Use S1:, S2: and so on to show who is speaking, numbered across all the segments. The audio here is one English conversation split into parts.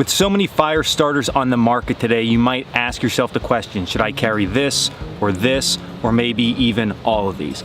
S1: With so many fire starters on the market today, you might ask yourself the question, should I carry this, or maybe even all of these?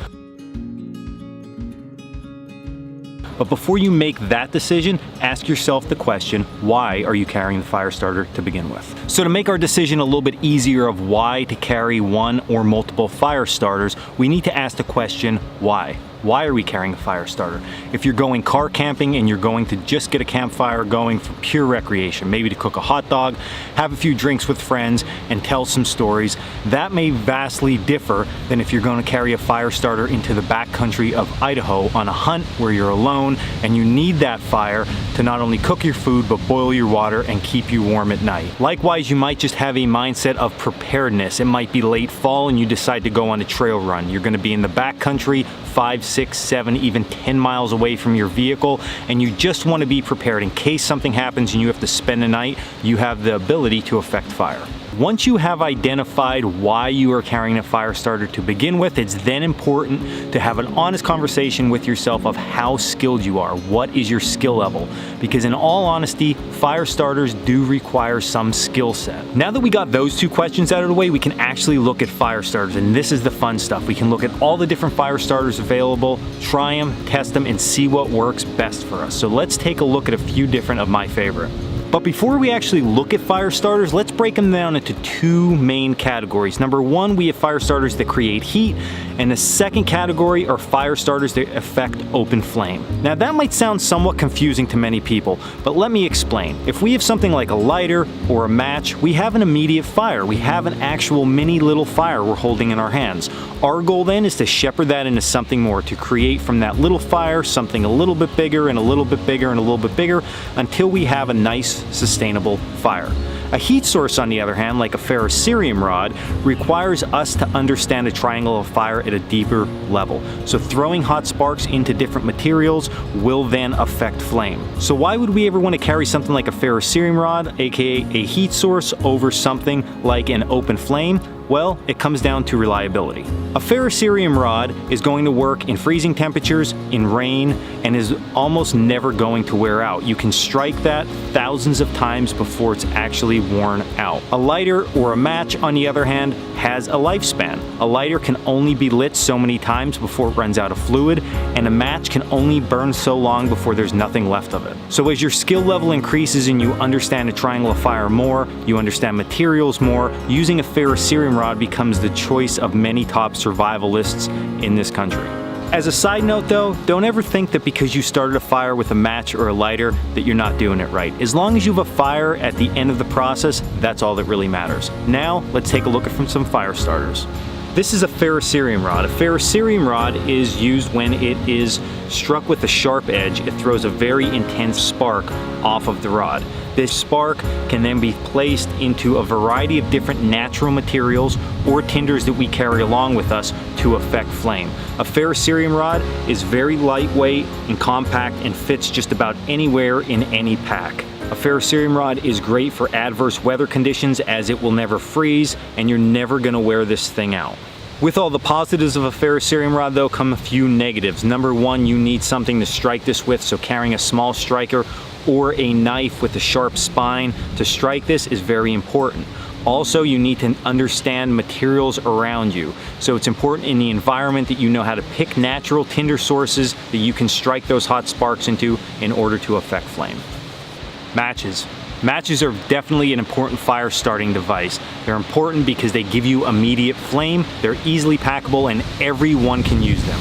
S1: But before you make that decision, ask yourself the question, why are you carrying the fire starter to begin with? So to make our decision a little bit easier of why to carry one or multiple fire starters, we need to ask the question, why? Why are we carrying a fire starter? If you're going car camping and you're going to just get a campfire going for pure recreation, maybe to cook a hot dog, have a few drinks with friends, and tell some stories, that may vastly differ than if you're going to carry a fire starter into the backcountry of Idaho on a hunt where you're alone and you need that fire to not only cook your food but boil your water and keep you warm at night. Likewise, you might just have a mindset of preparedness. It might be late fall and you decide to go on a trail run. You're going to be in the backcountry 5, 6, 7, even 10 miles away from your vehicle, and you just want to be prepared in case something happens and you have to spend the night. You have the ability to affect fire. Once you have identified why you are carrying a fire starter to begin with, it's then important to have an honest conversation with yourself of how skilled you are. What is your skill level? Because in all honesty, fire starters do require some skill set. Now that we got those two questions out of the way, we can actually look at fire starters, and this is the fun stuff. We can look at all the different fire starters available, try them, test them, and see what works best for us. So let's take a look at a few different of my favorite. But before we actually look at fire starters, let's break them down into two main categories. Number one, we have fire starters that create heat, and the second category are fire starters that affect open flame. Now that might sound somewhat confusing to many people, but let me explain. If we have something like a lighter or a match, we have an immediate fire. We have an actual mini little fire we're holding in our hands. Our goal then is to shepherd that into something more, to create from that little fire something a little bit bigger and a little bit bigger and a little bit bigger until we have a nice sustainable fire. A heat source, on the other hand, like a ferrocerium rod, requires us to understand a triangle of fire at a deeper level. So throwing hot sparks into different materials will then affect flame. So why would we ever want to carry something like a ferrocerium rod, aka a heat source, over something like an open flame? Well, it comes down to reliability. A ferrocerium rod is going to work in freezing temperatures, in rain, and is almost never going to wear out. You can strike that thousands of times before it's actually worn out. A lighter or a match, on the other hand, has a lifespan. A lighter can only be lit so many times before it runs out of fluid, and a match can only burn so long before there's nothing left of it. So as your skill level increases and you understand a triangle of fire more, you understand materials more, using a ferrocerium rod becomes the choice of many top survivalists in this country. As a side note though, don't ever think that because you started a fire with a match or a lighter that you're not doing it right. As long as you have a fire at the end of the process, that's all that really matters. Now, let's take a look at some fire starters. This is a ferrocerium rod. A ferrocerium rod is used when it is struck with a sharp edge. It throws a very intense spark off of the rod. This spark can then be placed into a variety of different natural materials or tinders that we carry along with us to affect flame. A ferrocerium rod is very lightweight and compact and fits just about anywhere in any pack. A ferrocerium rod is great for adverse weather conditions as it will never freeze and you're never going to wear this thing out. With all the positives of a ferrocerium rod though come a few negatives. Number one, you need something to strike this with, so carrying a small striker or a knife with a sharp spine to strike this is very important. Also, you need to understand materials around you. So it's important in the environment that you know how to pick natural tinder sources that you can strike those hot sparks into in order to affect flame. Matches. Matches are definitely an important fire starting device. They're important because they give you immediate flame, they're easily packable, and everyone can use them.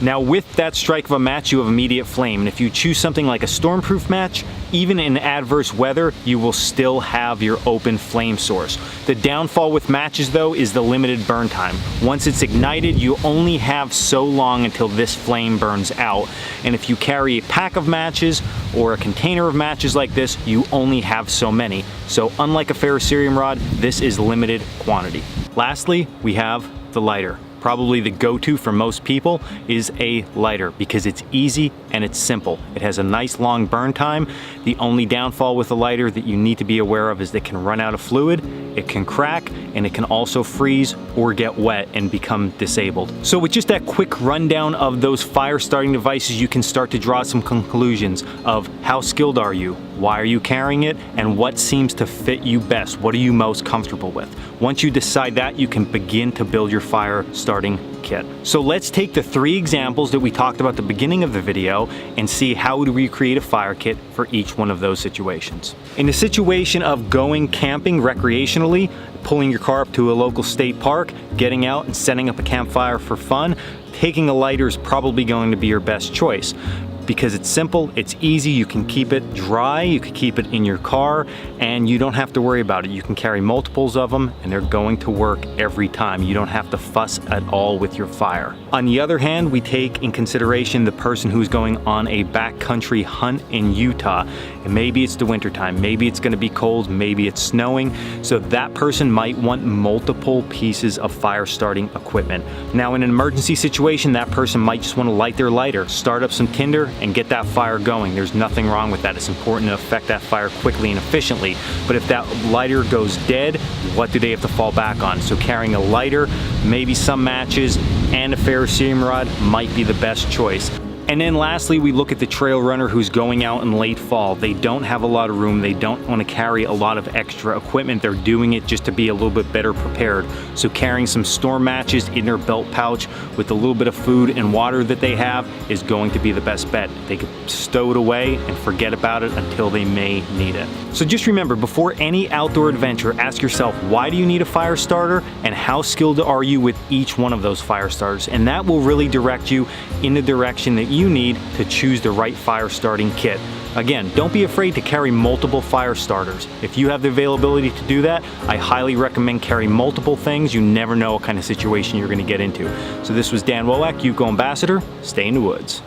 S1: Now with that strike of a match, you have immediate flame, and if you choose something like a stormproof match, even in adverse weather, you will still have your open flame source. The downfall with matches though is the limited burn time. Once it's ignited, you only have so long until this flame burns out, and if you carry a pack of matches or a container of matches like this, you only have so many. So unlike a ferrocerium rod, this is limited quantity. Lastly, we have the lighter. Probably the go-to for most people is a lighter because it's easy and it's simple. It has a nice long burn time. The only downfall with a lighter that you need to be aware of is it can run out of fluid, it can crack, and it can also freeze or get wet and become disabled. So with just that quick rundown of those fire starting devices, you can start to draw some conclusions of how skilled are you, why are you carrying it, and what seems to fit you best. What are you most comfortable with? Once you decide that, you can begin to build your fire starting kit. So let's take the 3 examples that we talked about at the beginning of the video and see how do we create a fire kit for each one of those situations. In the situation of going camping recreationally, pulling your car up to a local state park, getting out and setting up a campfire for fun, taking a lighter is probably going to be your best choice. Because it's simple, it's easy, you can keep it dry, you can keep it in your car, and you don't have to worry about it. You can carry multiples of them, and they're going to work every time. You don't have to fuss at all with your fire. On the other hand, we take in consideration the person who's going on a backcountry hunt in Utah, and maybe it's the wintertime, maybe it's gonna be cold, maybe it's snowing, so that person might want multiple pieces of fire starting equipment. Now in an emergency situation, that person might just wanna light their lighter, start up some tinder, and get that fire going. There's nothing wrong with that. It's important to affect that fire quickly and efficiently. But if that lighter goes dead, what do they have to fall back on? So carrying a lighter, maybe some matches, and a ferrocerium rod might be the best choice. And then lastly, we look at the trail runner who's going out in late fall. They don't have a lot of room. They don't want to carry a lot of extra equipment. They're doing it just to be a little bit better prepared. So carrying some storm matches in their belt pouch with a little bit of food and water that they have is going to be the best bet. They could stow it away and forget about it until they may need it. So just remember, before any outdoor adventure, ask yourself, why do you need a fire starter and how skilled are you with each one of those fire starters? And that will really direct you in the direction that you need to choose the right fire starting kit. Again, don't be afraid to carry multiple fire starters. If you have the availability to do that, I highly recommend carry multiple things. You never know what kind of situation you're going to get into. So this was Dan Wolak, UCO Ambassador. Stay in the woods.